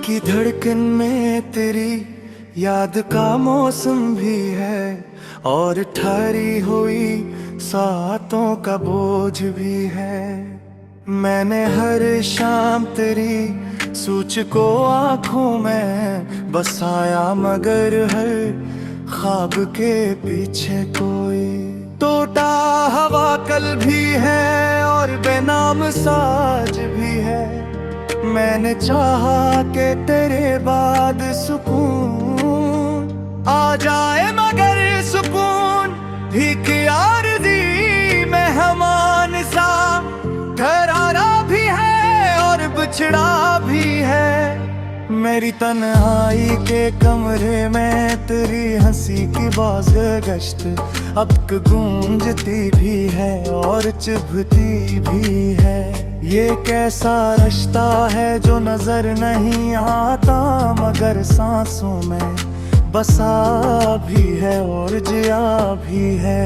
की धड़कन में तेरी याद का मौसम भी है और ठहरी हुई सातों का बोझ भी है। मैंने हर शाम तेरी सूच को आंखों में बसाया, मगर हर ख्वाब के पीछे कोई टूटा हवा कल भी है और बेनाम साज भी है। मैंने चाहा कि तेरे बाद सुकून आ जाए, मगर सुकून भीख आरज़ी मेहमान सा घराना भी है और बिछड़ा भी है। मेरी तन्हाई के कमरे में तेरी हंसी की बाज़ गश्त अब गूंजती भी है और चुभती भी है। ये कैसा रिश्ता है जो नजर नहीं आता, मगर सांसों में बसा भी है और जिया भी है।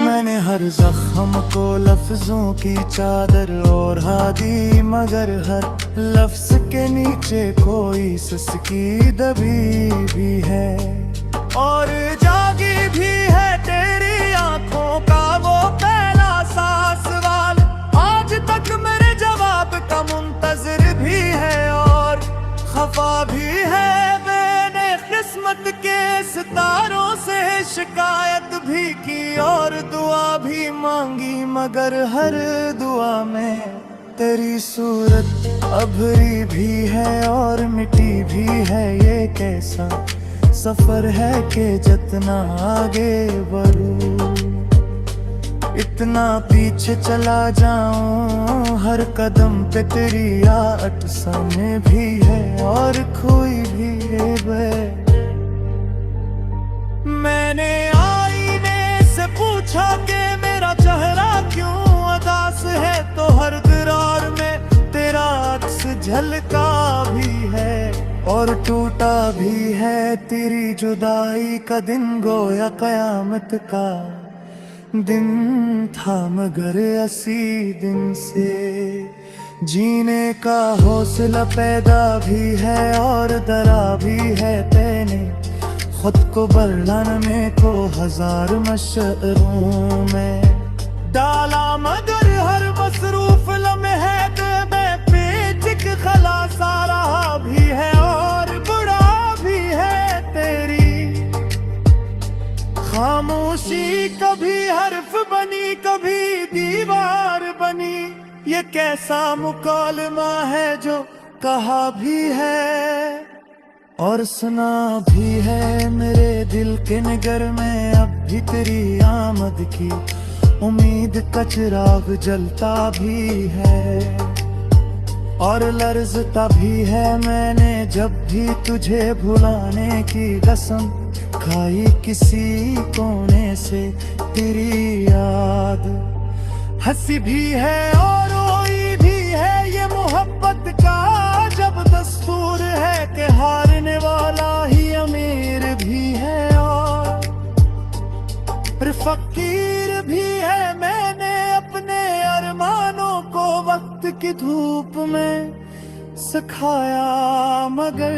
मैंने हर जख्म को लफ्जों की चादर ओढ़ा दी, मगर हर लफ्ज के नीचे कोई सिसकी दबी भी है और जागी भी है तेरी आंखों का वो पहला सा सवाल। आज तक मेरे जवाब का मुंतजर भी है और खफा भी है। मैंने किस्मत के सितारों से शिकायत भी की और दुआ भी मांगी, मगर हर दुआ में तेरी सूरत अभरी भी है और मिटी भी है। ये कैसा सफर है कि जितना आगे बढ़ूं इतना पीछे चला जाऊं। हर कदम पे तेरी याद सामने भी है और खोई भी है। मैंने आईने से पूछा कि मेरा चेहरा क्यों उदास है, तो हर दरार में तेरा अक्स झलका भी है और टूटा भी है। तेरी जुदाई का दिन गोया कयामत का दिन था, मगर 80 दिन से जीने का हौसला पैदा भी है और डरा भी है। तेने खुद को बरलाने को हजार मशअरों में डाला, मगर हर मसरूफ लम्हे में पेचिक खलासा रहा भी है और बुरा भी है। तेरी खामोशी कभी हर्फ बनी कभी दीवार बनी। ये कैसा मुकालमा है जो कहा भी है और सुना भी है। मेरे दिल के निगर में अब भी तेरी आमद की उम्मीद का चिराग जलता भी है और लर्जता भी है। मैंने जब भी तुझे भुलाने की कसम खाई, किसी कोने से तेरी याद हंसी भी है और रोई भी है। ये मोहब्बत का जब दस्तूर है कि हारने वाला ही अमीर भी है और फकीर भी है। मैंने अपने अरमानों को वक्त की धूप में सुखाया, मगर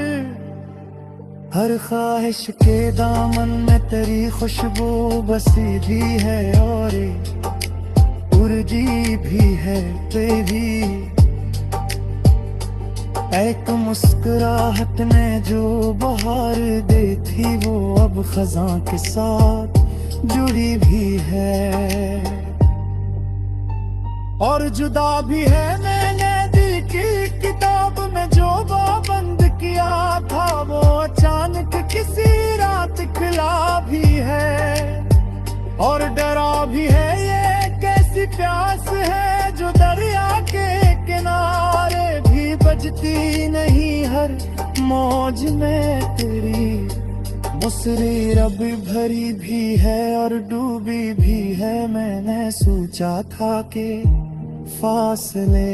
हर ख्वाहिश के दामन में तेरी खुशबू बसी भी है और उर्जी भी है तेरी। एक मुस्कुराहट ने जो बहार दी थी वो अब खज़ां के साथ जुड़ी भी है और जुदा भी है। मैंने दिल की किताब में जो बंद किया था वो अचानक किसी रात खिला भी है और डरा भी है। ये कैसी प्यास है जो दरिया के किनारे भी बजती नहीं, हर मौज में तेरी मुसरी रब भरी भी है और डूबी भी है। मैंने सोचा था कि फासले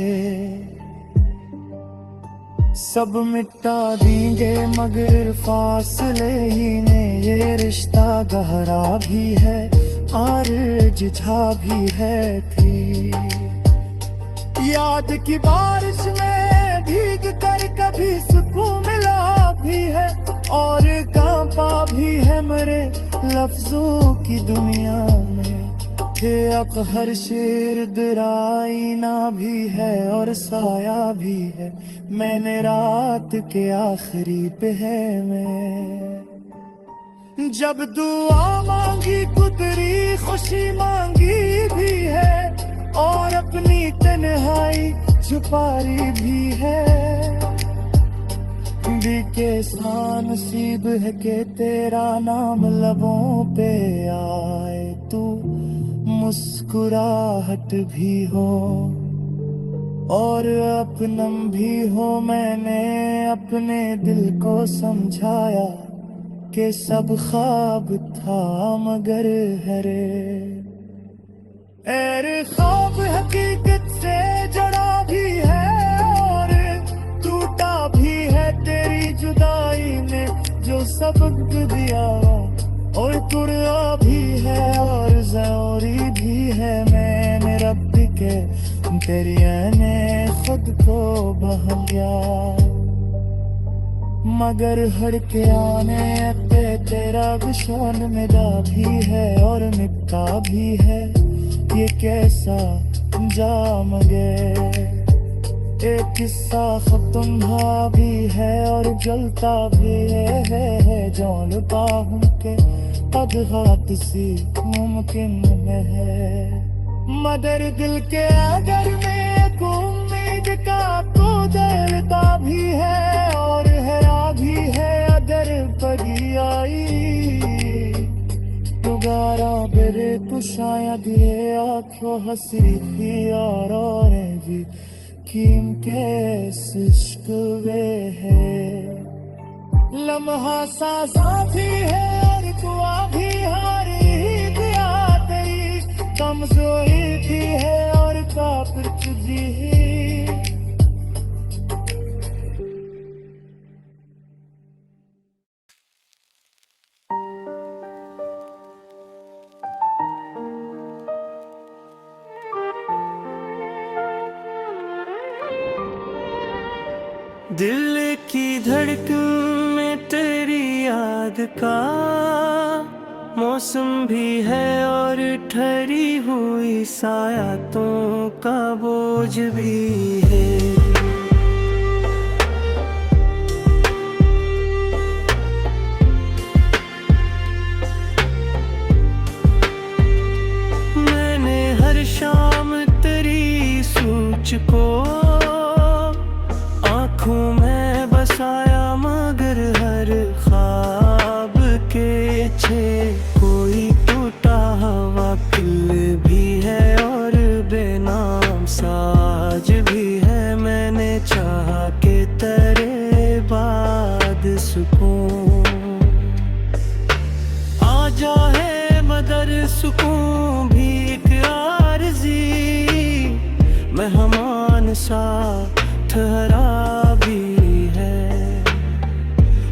सब मिटा देंगे मगर फासले ही ने ये रिश्ता गहरा भी है और जिझा भी है थी। याद की बारिश में भीग कर कभी सुकून मिला भी है और कांपा भी है मेरे लफ्जों की दुनिया में। थे अब हर शेर दराइना भी है और साया भी है, मैंने रात के आखिरी पहर में। जब दुआ मांगी कुदरी खुशी मांगी भी है और अपनी तन्हाई छुपाई भी है। के नसीब है कि तेरा नाम लबों पे आए, तू मुस्कुराहट भी हो और अपनम भी हो। मैंने अपने दिल को समझाया कि सब ख्वाब था मगर हरे ख्वाब हकीकत से जड़ा भी है और टूटा भी है तेरी जुदाई ने जो सबक दिया। और कुर्आ भी है और ज़रूरी भी है, मैंने रब के तेरी ने खुद को बहलिया। मगर हर के आने पे तेरा गुशान मिटा भी है और मिटता भी है ये कैसा जाम गए। एक किस्सा खत्म भी है और जलता भी है जानता हूँ के अदघात सी मुमकिन है। मगर दिल के अगर में एक उम्मीद का तो जलता भी है और हरा भी है अदर पगी आई। दुगारा बेरे तो शायद ये आँखों हंसी थी और भी कीम के इश्क वे है। लम्हा सा साथी है और दुआ भी हारी दिया तेरी कमजोरी भी है और काफिर तुझी ही। दिल की धड़कन में तेरी याद का मौसम भी है और ठहरी हुई सायातों का बोझ भी है। मैंने हर शाम तेरी सोच को आँखों में बसाया मगर हर ख्वाब के छे कोई टूटा हवा किल भी है और बेनाम साज भी है। मैंने चाहा के तेरे बाद सुकून आ जाए मगर सुकून भी एक आरज़ी मेहमान सा ठहरा भी है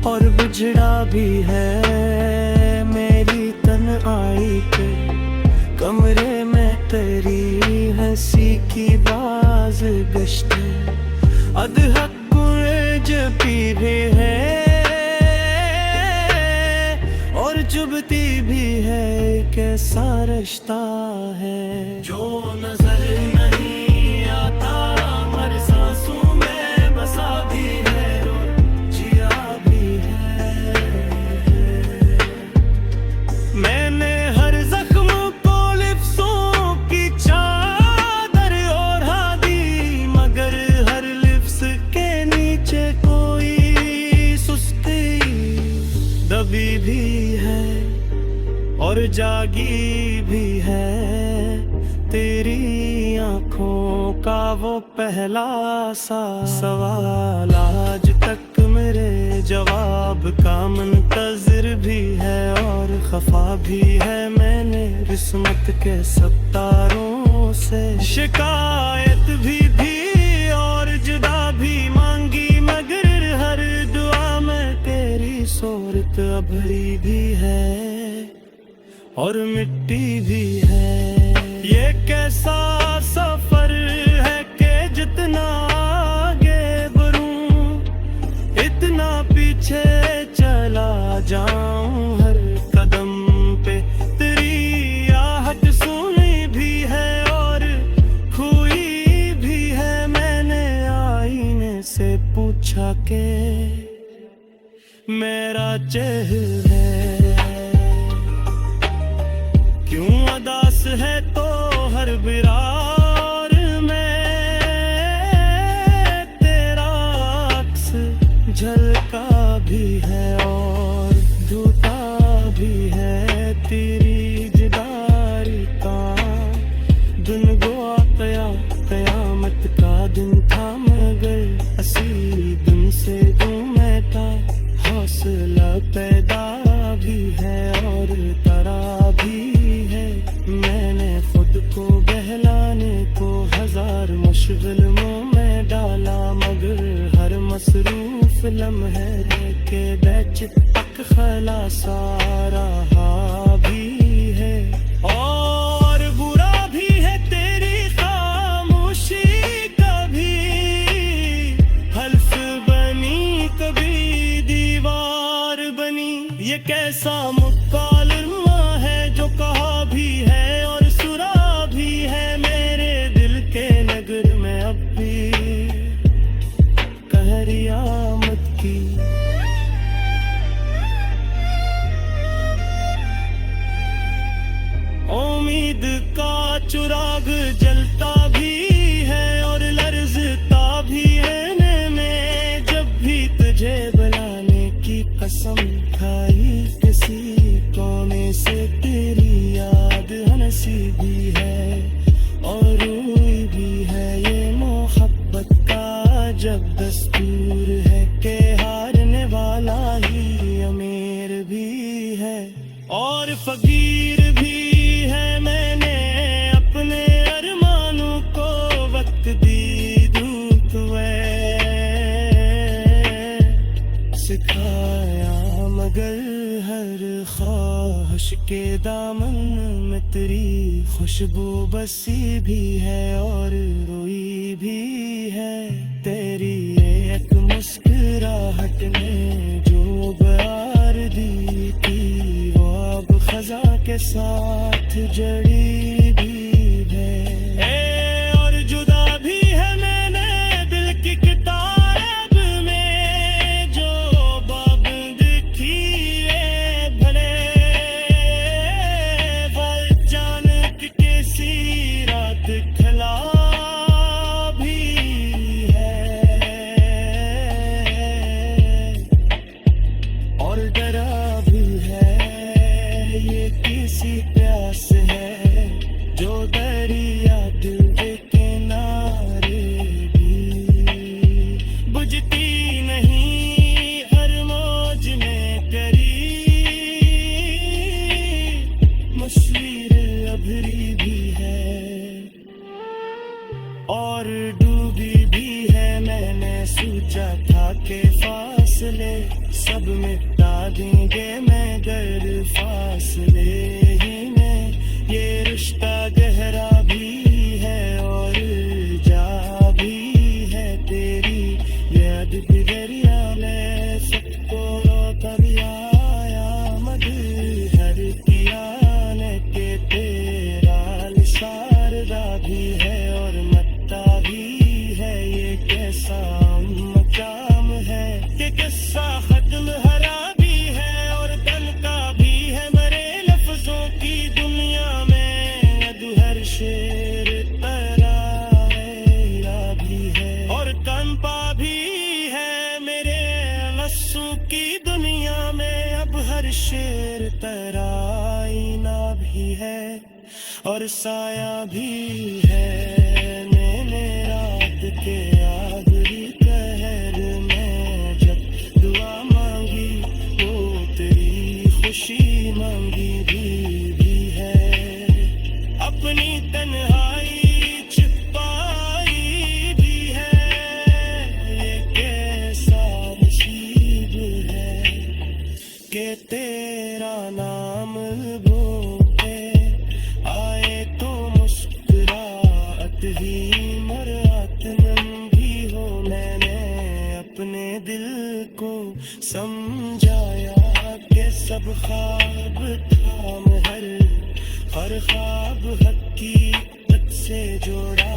और बुझड़ा भी है मेरी तन्हाई के कमरे में तेरी हंसी की बाज गश्त अधहक गुर्ज पी भी है और चुभती भी है। कैसा रिश्ता है जो नजर नहीं आता हर सांसों में बसा भी है और जिया भी है। मैंने हर जख्म को लिफ्सों की चादर ओढ़ा दी मगर हर लिफ्स के नीचे कोई सुस्ती दबी भी है और जागी भी है। तेरी आँखों का वो पहला सा सवाल आज तक मेरे जवाब का मुंतज़िर भी है और खफा भी है। मैंने किस्मत के सब तारों से शिकायत भी और जुदा भी मांगी मगर बहुत अभरी भी है और मिट्टी भी है। ये कैसा सफर है कि जितना आगे बढ़ूं इतना पीछे चला जाऊं। हर कदम पे तेरी आहट सुनी भी है और खोई भी है। मैंने आईने से पूछा के मेरा चेहरा क्यों उदास है तो हर बिरार में तेरा अक्स झलका भी है और धुता भी है। तेरी जुदाई का दिन गुआ कयामत का दिन था मगर असी दिन से दूर मैं था। हौसला पैदा भी है और तरा भी है। मैंने खुद को बहलाने को हजार मुश्किलों में डाला मगर हर मसरूफ लम्हे के बैच तक खलासा रहा भी है। और बुरा भी है तेरी खामोशी कभी हल्फ बनी कभी दीवार बनी। ये कैसा मुकालमा है जो कहा भी है और सुरा भी है। मेरे दिल के नगर में अब भी कहरियामत की उम्मीद का चुराग जलता भी है और लर्जता भी है। मैं जब भी तुझे बुलाने की कसम खाई किसी कोने से तेरी याद हंसी भी है और रोई भी है। ये मोहब्बत का जब दस्तूर है कि हारने वाला ही अमीर भी है और फकीर भी है। मैंने अपने अरमानों को वक्त दी धूप सिखाया मगर हर ख्वाहिश के दामन में तेरी खुशबू बसी भी है और रोई भी है। तेरी एक मुस्कुराहट ने जो बयार दी थी वो अब खजा के साथ जड़ी भी है। और जुदा भी है मैंने दिल की किताब में जो बाब दिखी भले वल जान की कैसी रात खला भी है और डरा भी है। ये किसी प्यास है जो दरिया दिल के किनारे भी बुझती नहीं हर मौज में करी मशवीर अभरी भी है और डूबी भी है। मैंने सोचा था कि फासले सब मिटा देंगे मगर फासले ही में ये रिश्ता गहरा भी है और जा भी है। तेरी याद दरिया में सबको कभी आया मगर हर किया ने के तेरा सारदा भी है और मत्ता भी है। ये कैसा मकाम है कि किस्सा खत्म हरा भी है और दल का भी है। मरे लफ्जों की दुनिया में अधहर शेर तराया भी है और कंपा भी है। मेरे गस्सों की दुनिया में अब हर शेर तराइना भी है और साया भी है। मैंने रात के आखिरी पहर में जब दुआ मांगी वो तेरी खुशी मांगी भी है। अपनी तन्हाई छुपाई भी है। ये कैसा नसीब है कि तेरा नाम भूखे आए तो मुस्कुराहट ही मरात नंगी हो। मैंने अपने दिल को समझाया कि सब ख्वाब था हर ख्वाब हकीकत से जोड़ा।